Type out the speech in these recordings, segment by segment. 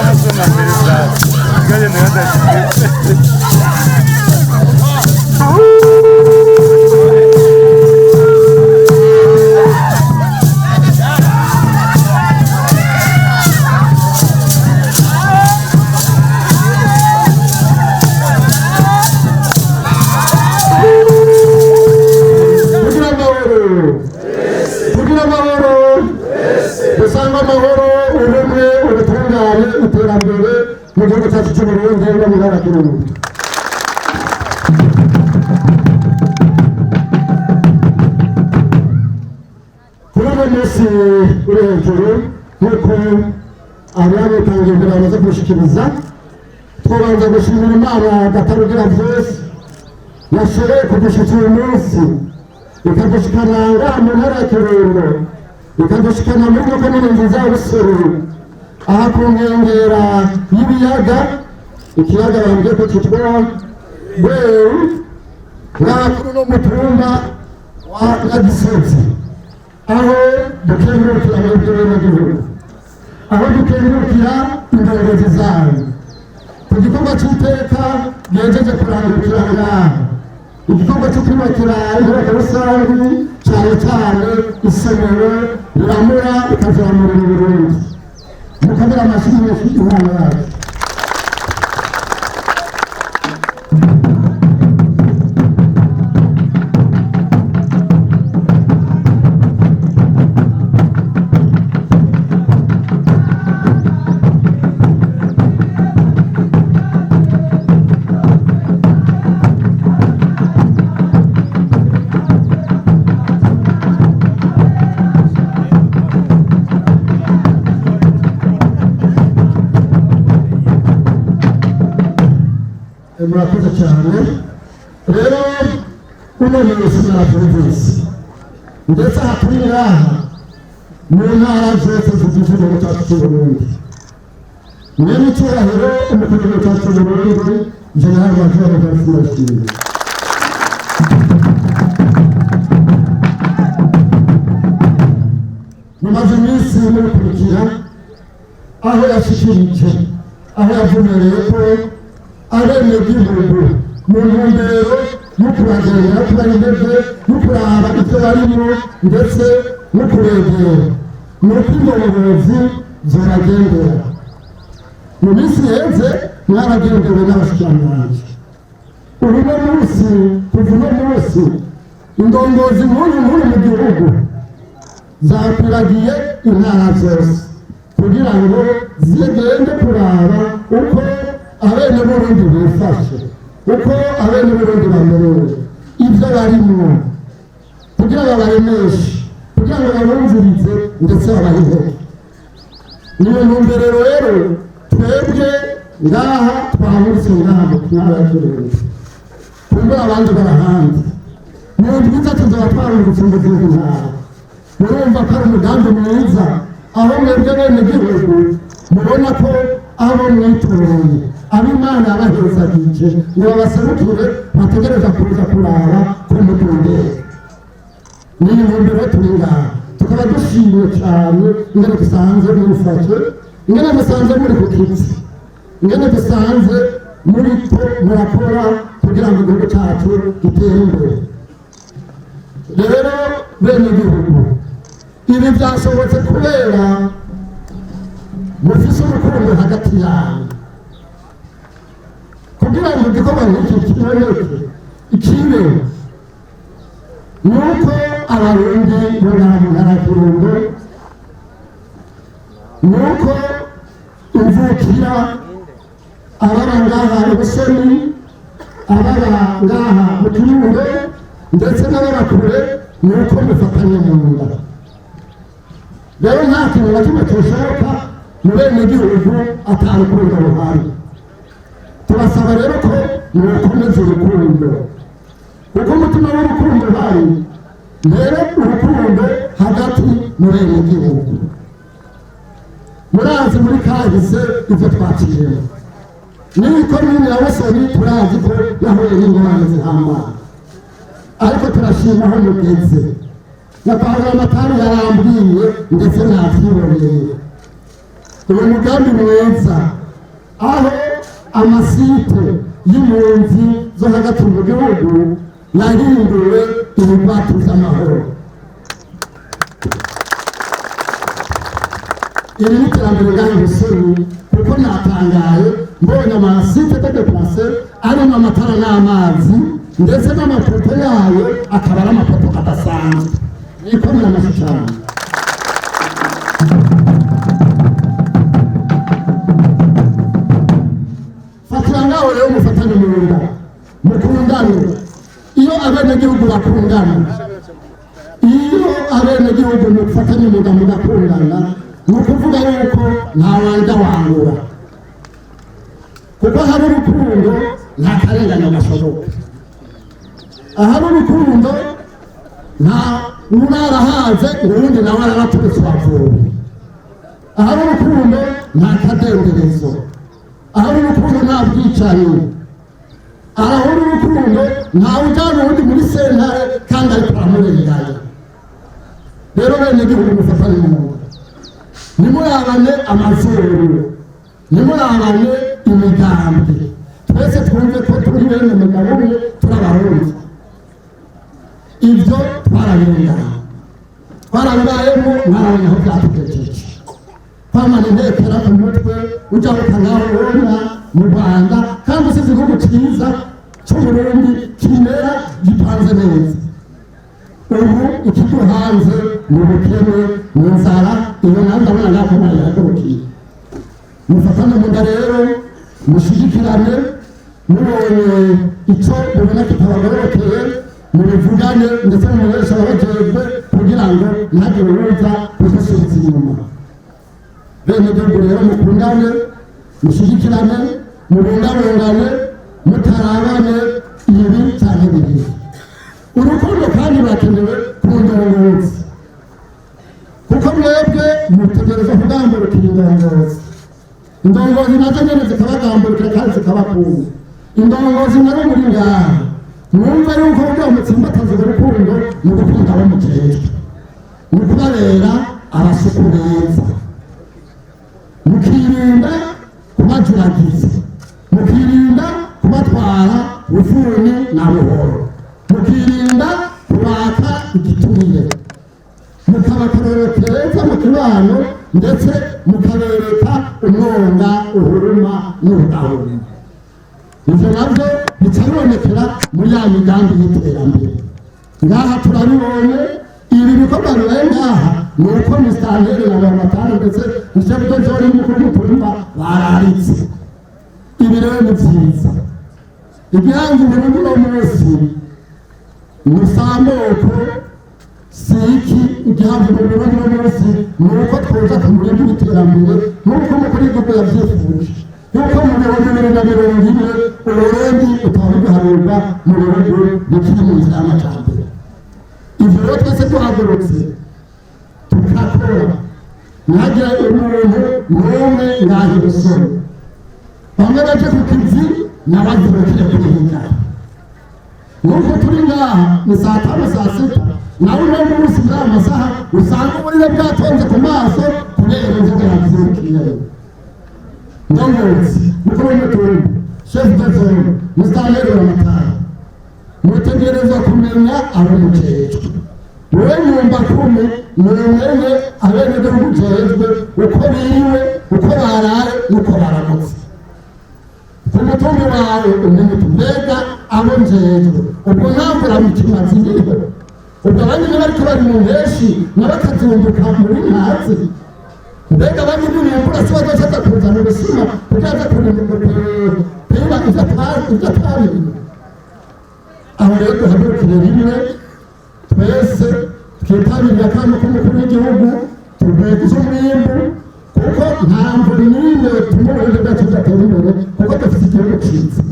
uzamutuma perezida kandi nawe adashyize dusanga amahoro ubumwe ubutungane iterambere mu gihugu cyacu cy'uburundi no mu ntara y'uburundi kuri uno munsi uri hejuru nk'uko ababitangiye imbere bamaze kubishikiriza twabanza gushimira imana datarugira byose yashoboye kudushyikira uyu munsi ikadushikana ngaha mu ntara ya kirundo ikadushikana muri komine nziza ya busoro aha ku nkengera y'ibiyaga ikiyaga bambwiye ko cyitwa rweru ngaha kuri uno mutumba wa nyagisozi aho dukengurukira muri bw'abenegihugu aho dukengurukira indongozi zayo ku gikorwa cy'iteka byejeje kurangurukira ngaha igikorwa cyo kwubakira inteko rusange cyane cyane isomero riramura ikazamura mu Burundi mukabira amashuri menshi imana yacu murakoze cyane rero uno munsi murabyumvise ndetse aha turi ngaha mu ntara zose zigize igihugu cyacu cy'uburundi mwene icyubahiro umukuru w'igihugu cyacu cy'uburundi jenerali majoro Evariste Ndayishimiye mumaze iminsi mukurikira aho yashikirije aho yavumereye ko abenegihugu mu ntumbero yo kubagenera kubaha intege no kuraba ibyo barimo ndetse no kuregera ni uko indongozi zibagendera mu minsi iheze mwaragendewe n'abashikiranganji ubu uno munsi kuva uno munsi indongozi nkuru nkuru mu gihugu zakwiragiye intara zose kugira ngo zigende kuraba uko abene Burundi bifashe uko abene Burundi bamerewe ibyo barimo kugira ngo baremeshe kugira ngo babumvirize ndetse babahe niyo ntumbero rero twebwe ngaha twamuritse ngaha mu ntara ya Kirundo kumbura abandi barahandi mu ndwi zose nzaba twarungutse mu gihugu ntara murumva ko ari umugambi mwiza aho mwebwe benegihugu mubona ko abo mwitoreye ab'Imana yabahezagije ngo babaserukire bategereza kuza kuraba ko mutondeye niyo ntumbero turi ngaha tukaba dushimye cyane ingene dusanze murifashe ingene dusanze muri ku kizi ingene dusanze muri ko murakora kugira ngo igihugu cyacu gitere imbere rero benegihugu ibi byashobotse kubera mufise urukundo hagati yanyu kugira ngo igikorwa nk'iki kiboneke ikibe ni uko abarundi bongana mu ntara ya Kirundo ni uko imvukira ababa ngaha ibusoni ababa ngaha mu Kirundo ndetse n'ababa kure ni uko mufatanye mu nda rero nta kintu na kimwe cyoshoboka mu benegihugu atari urukundo ruhari turasaba rero ko mwakomeza urukundo kuko umutima w'urukundo uhari rero urukundo hagati mu benegihugu murazi muri kahise ibyo twakiriye n'ikomine ya Busoni turazi ko yahuye n'ingorane zihambaye ariko turashima aho mugeze na Pawulo Amatari yarambwiye ndetse navyiboneye uwo mugambi mwiza aho amasite y'impunzi zo hagati mu gihugu yahinduwe ibibatu by'amahoro. Iri ni iterambere ngaho Busoni kuko natangaye mbonye amasite de deplase arimo amatara n'amazi ndetse n'amapoto yayo akaba ari amapoto adasanzwe. Nikomera amashyi cyane. Fatira ngaho rero mufatane mu nda mukundane. Iyo abenegihugu bakundana, iyo abenegihugu mufatanye mu nda mugakundana, ni ukuvuga yuko nta wanja wangura, kuko hari urukundo nta karengane gashoboka. Ahari urukundo nta urarahaze ubundi nawe araraturutse wavuye. Ahari urukundo nta kadenderezo, ahari urukundo nta bwicanyi, ahari urukundo nta ujyana ubundi muri sentare kandi ariko aramurenganya. Rero benegihugu mufatane mu nda, nimurabane amazuru, nimurabane imigambi, twese twumve ko turi bene mugabo umwe, turabarundi. Ibyo twarabibayemo mwarabonye aho byatugejeje. Kwamana intekera ku mutwe ujya gutangaho ubona mu Rwanda kandi usize igihugu cyiza cy'Uburundi kimera gipanze neza. Ubu ikiduhanze mu bukene mu nzara iyo nawe ndabona nako nayahagurukiye. Mufatane mu nda rero mushyigikirane, mubonye icyo mubona kitabagorokeye mubivugane ndetse mumuresha ababajejwe kugira ngo ntihagire uruza kuzisubiza inyuma. Benegihugu rero mukundane, mushyigikirane, mubungabungane, mutarabane ibi cyane bibiri. Urukundo kandi rurakenewe ku ndongozi, kuko mwebwe mutegereza kugamburukira indongozi. Indongozi nazo nyene zikabagamburukira kandi zikabakunda. Indongozi naro muri ngaha mwumva yuko burya mutsimbataza urukundo mu gukunda abo mujejwe, mu kubabera abasuku neza, mukirinda kubajuragiza, mukirinda kubatwara bufuni na buhoro, mukirinda kubaka igiturire, mukabakorera keza mu kibano ndetse mukabereka umwonga uhuruma n'ubudahuri. Ivyo navyo bitabonekera muri ya migambi y'iterambere. Ngaha turabibonye ibi bikorwa bibaye ngaha ni uko Mustanteri na Bamatari ndetse n'ishyaka ry'Intore y'umukuru w'umutumba bararitse. Ibi rero ni vyiza. Igihanze Burundi uno munsi musamoko siki igihanze Burundi uno munsi ni uko twoza ku murimo w'iterambere nk'uko umukuru w'igihugu yavyifuje. Yuko mu bihumbi bibiri na mirongo ine Uburundi butari buharurwa mu bihugu bikiri mu nzira y'amajambere. Ivyo rero twese duhagurutse tukakora, ntihagire umuntu n'umwe ngaha Busoni. Bamwe baje ku kivi n'abandi bakire kwiga. Nk'uko turi ngaha ni saa tanu saa sita, nawe uno munsi muri aya masaha usanga uburire bwatonze ku maso kubera inzoga yavyukiye. Ndongozi, mukuru w'umutumba, chef de zone, Mustanteri wa Bamatari, mutegerezwa kumenya abo mujejwe. Wewe nyumba kumi mumenye abenegihugu mujejwe uko biriwe, uko baraye, uko baramutse. Ku mutumba wawe umenye mbega abo njejwe, ubwo ntabwo uramukimazi ndiho. Ubwo abandi bariko bari mu mpeshi n'abakazunguka muri ntazi. Mbega abandi n'imvura si bazoshaka kuzana ubusuma kugira aza kureba ivyo atari. Aho rero duhagurukire rimwe twese twitabire akantu k'umukuru w'igihugu tugwize umwimbu, kuko nta mvura n'imwe yotuma Uburundi bwacu butera imbere kuko dufite igihugu ciza.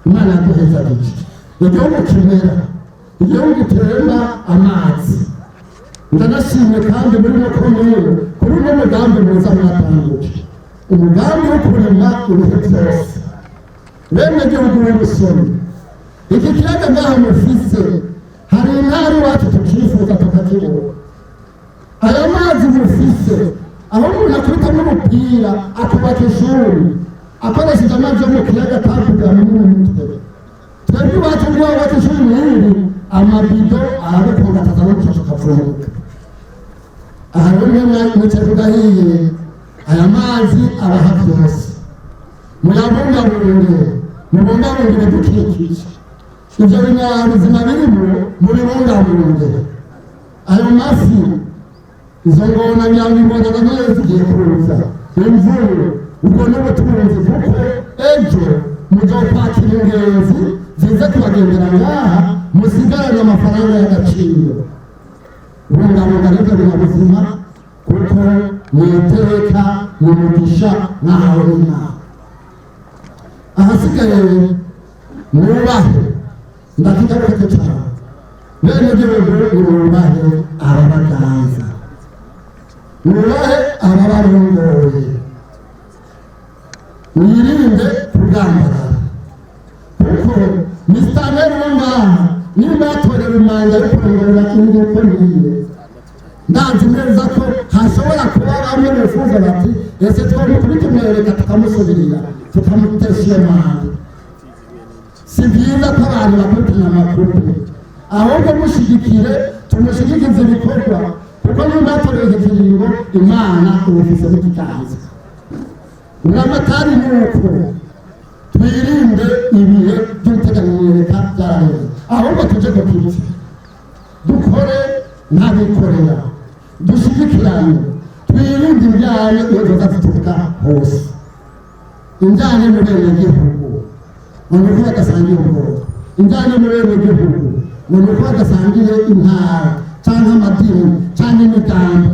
Imana yaduhezagije. Igihugu kimera, igihugu gitemba amazi. Ndanashimye kandi muri no komeye kuri uno mugambi mwiza mwatanguje, umugambi wo kurema ibihe byose. Benegihugu b'i Busoni, iki kiyaga ngaha mufise hari intara iwacu tukifuza tukakibona. Aya mazi mufise aho umuntu akubita n'umupira akubaka ishuri akoresheje amazi yo mu kiyaga atakugira mu mutwe twebwe iwacu bw'abacu ishuri n'iri amabido arabikunda atazana n'ushasha akapfumuka aha rero niyo mwicaye kudahiye aya mazi abaha byose muyabungabunge mubungabungire dukikije ibyo binyabuzima birimo mubibungabunge ayo mafi izo ngona nyamibona na nayo zigiye kuza imvura ubwo n'ubutunzi kuko ejo muzokwakira ingenzi ziza kubagendera ngaha musigarane amafaranga y'agaciro bungabunga n'ibyo binyabuzima kuko mwiteka mumugisha mwahawe n'Imana ahasigaye mwubahe ndakigaruke cyane bene gihugu mwubahe ababaganza mwubahe ababarongoye mwirinde kugambarara kuko misitanteri w'Imana nimba yatorera imanga yo kurongorera inguko niye ndazi neza ko hashobora kuba bamwe bifuza bati ese twamukubita umwereka tukamusubirira tukamutesha iyo manga si byiza ko abantu bakurikirana amakuru ahubwo mushyigikire tumushyigikize ibikorwa kuko nimba yatorera ikiringo Imana ubufise n'ikiganza uramatari nuko twirinde ibihe by'ubuteganyirizwa byaraheze ahubwo tujye gukurikiza dukore ntabikorera dushyigikirane twirinde injyane iyo ziza zituruka hose injyane mu bene gihugu ni uko badasangiye ubwoko injyane mu bene gihugu ni uko badasangiye intara cyangwa amadini cyangwa imigambi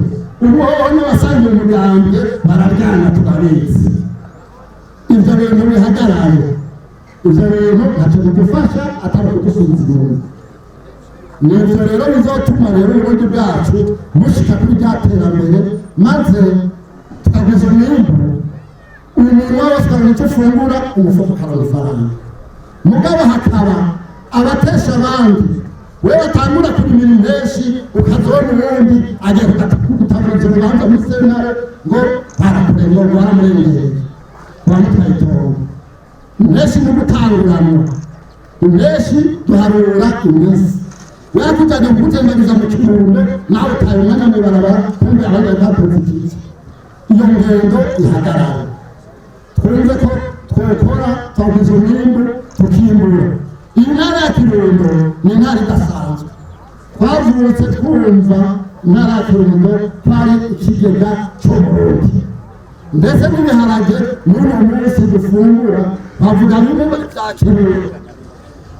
ubu n'abasangiye umugambi bararyana turabizi ibyo bintu bihagarare ibyo bintu ntacyo bigufasha atari kugusubiza inyuma nibyo rero bizotuma rero uburundi bwacu bushika kuri rya terambere maze tukagiza umwimbu umuntu wese akabona icyo ufungura umufuka ukabona ifaranga mugabo hakaba abatesha abandi we batangura kurimira impeshi ukazona ubundi agiye kugutamuza urubanza muri sentare ngo barakurengera ngo baramurengeye bamutwaye itongo impeshi ni ugutanguranwa impeshi duharura iminsi wakujya kugutembageza mu kirundo nawe utaye umwanya mu ibarabara kumbe abandi batakoze iki iyo ngendo ihagarara twumve ko twokora twaguze umwimbu tukimbura iyi ntara ya Kirundo ni intara idasanzwe twavutse twumva intara ya Kirundo twari ikigega cy'Uburundi mbese n'ibiharage n'uno munsi dufungura bavuga bimwe bya Kirundo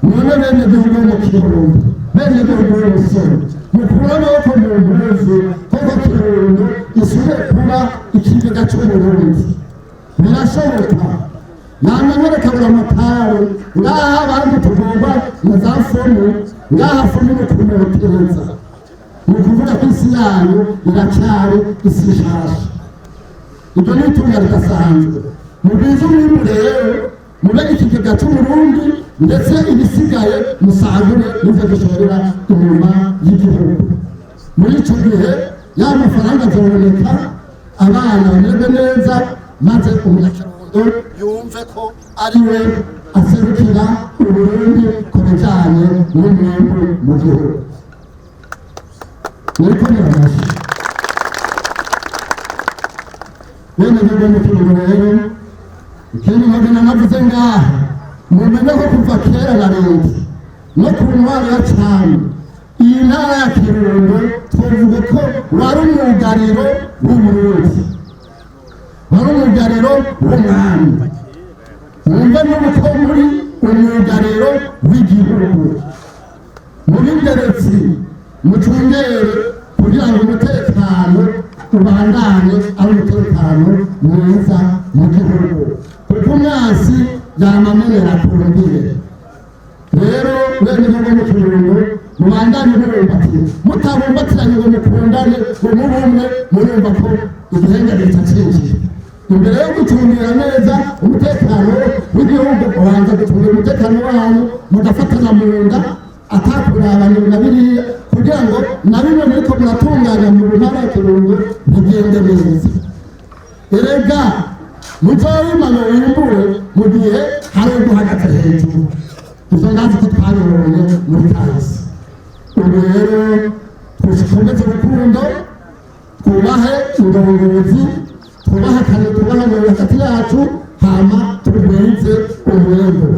none bene gihugu mu Kirundo bene gihugu y'umusoro mukura amaboko mu mpuzu kuko Kirundo isubire kuba ikigega cy'Uburundi birashoboka namenyere kabura amatari ngaha abandi tugomba na za fomu ngaha fomu no kumetereza ni ukuvuga ko isi yanyu iracyari isi nshasha ibyo ni itunga ridasanzwe mubize umwimbu rero mube ikigega cy'Uburundi ndetse ibisigaye musagure n'ibyo dushorera inyuma y'igihugu muri icyo gihe ya mafaranga azoboneka abana bamererwe neza maze umunyakirundo yumve ko ari we aserukira Uburundi ku bijyanye n'umwimbu mu gihugu niko nibamashyi bene gihugu mu Kirundo rero ikindi magana navuze ngaha mumenye ko kuva kera na leta no ku ntwaro ya cyane iyi ntara ya Kirundo twavuga ko wari umwugariro w'Uburundi wari umwugariro w'umwami mwumve n'uko muri umwugariro w'igihugu mubinderetsi mucungere kugira ngo umutekano ubandanye ari umutekano mwiza mu gihugu kuko umwasi yamamenera ku rubibe rero bene gihugu mu Kirundo mubandanye mubumbatire mutabumbatiranye ngo mukundane ngo mubumwe murumva ko igihenge gitacinjira imbere yo gucungira neza umutekano w'igihugu ubanza gucungira umutekano wanyu mugafatana mu nda atakurabana na biriya kugira ngo na bimwe muriko muratunganya mu ntara ya Kirundo bigende neza erega muzoyimana wimbure mu gihe hari uguhagaze hejuru izo nazi ko twabibonye muri kahise ubu rero dukomeze urukundo twubahe indongozi twubahakane twubahane hagati yacu hama turweze umwembe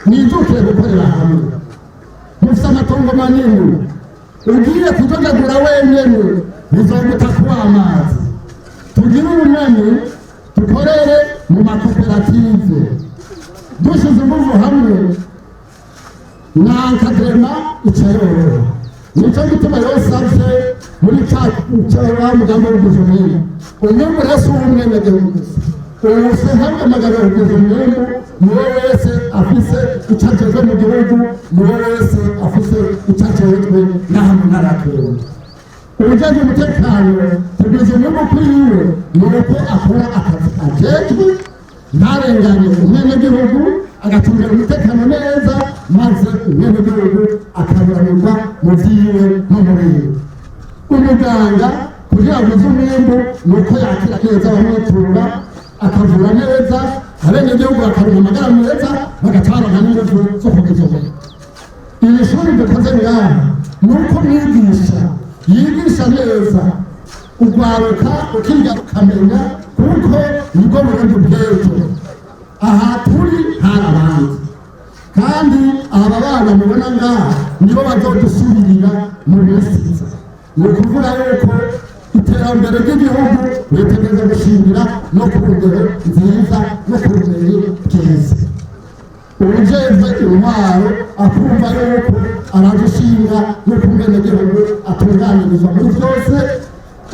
nizukire gukorera hamwe mufite amatongo manini ugiye kudodagura wenyene bizoguta kuba amazi tugire ubumenyi dukorere mu makoperative dushyize ingufu hamwe nankadema icayorora nicyo gituma yosavye muri wa mugambi w'ubuzima umwembe urese uw'umwenegihugu gusa ubuhamwe amagana y'ubuzima niwe wese afise icyo ageze mu gihugu niwe wese afise icyo agejwe n'ahantu ntarakewe ubujyanye umutekano tugeze inyungu kuri yiwe ni uko akora akazi ajejwe ntarenganye umwenegihugu agacungira umutekano neza maze umwenegihugu akaburanirwa mu vyiwe no mu biwe umuganga kugira ngo uzi umwimbu ni uko yakira neza abamwitura akavura neza abenegihugu bakaronka amagara meza bagatabana n'ingufu zo kugeza umuntu iri shuri dukoze ngaha ni uko mwigisha yigisha neza ugwaruka ukiga ukamenya kuko nibwo burundi bw'ejo aha turi hari abandi kandi aba bana mubona ngaha nibo bazodusubirira mu minsi iza ni ukuvuga yuko iterambere ry'igihugu ritegereza gushingira no ku ndero nziza no ku bumenyi bwiza ubujejwe intwaro akumva yuko aradushinga no ku mwenegihugu atunganirizwa muri byose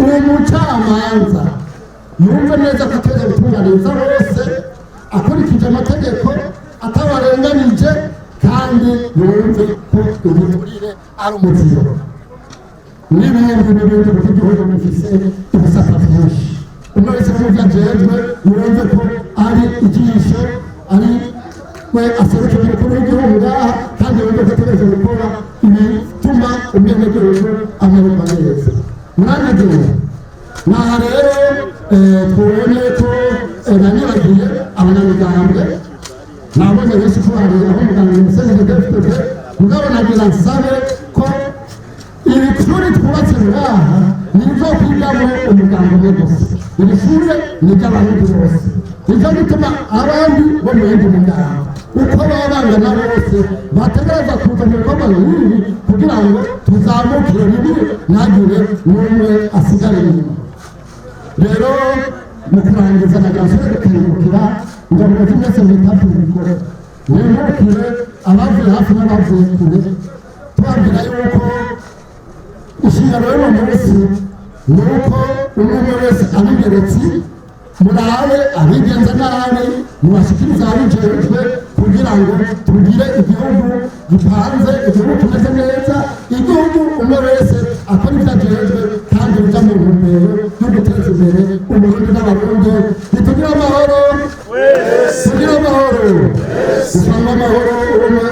uwo mucamanza yumve neza ko ateza gutunganiriza bose akurikije amategeko atabarenganije kandi yumve ko imiturire ari umuziro n'ibindi by'igihugu bifise ibisata byinshi umwe wese n'ibyo ajejwe yumve ko ari ijisho ari we aserukira umukuru w'igihugu ngaha kandi yumve ko ategereje gukora ibituma umwenegihugu amererwa neza muranezerewe naha rero tubone ko nanibagiye abanyamigambwe nabonye benshi ko hari aho umuganga Museveni David mugabo nagira nsabe ko iri shuri twubatse ngaha nizo kwigamo umuganga umwe gusa iri shuri ni iry'abarundi bose nicyo gituma abandi bo mu yindi miryango uko baba bangana bose bategereza kuza mu bikorwa nk'ibi kugira ngo tuzamukire rimwe ntagire n'umwe asigare inyuma rero mu kurangiza nagira nsubire gukangukira ngo muzi mwese mwitatu bikore mwimukire abavuye hafi n'abavuye kure tubabwira yuko inshingano y'uno munsi ni uko umwe wese abigeretse murabe abigenza nabi mubashikiriza abijejwe kugira ngo tugire igihugu gipanze igihugu kimeze neza igihugu umwe wese akora ibyo ajejwe kandi bijya mu ntumbero yo guteza imbere uburundi n'abarundi nitugire amahoro tugire amahoro dusanga amahoro ubumwe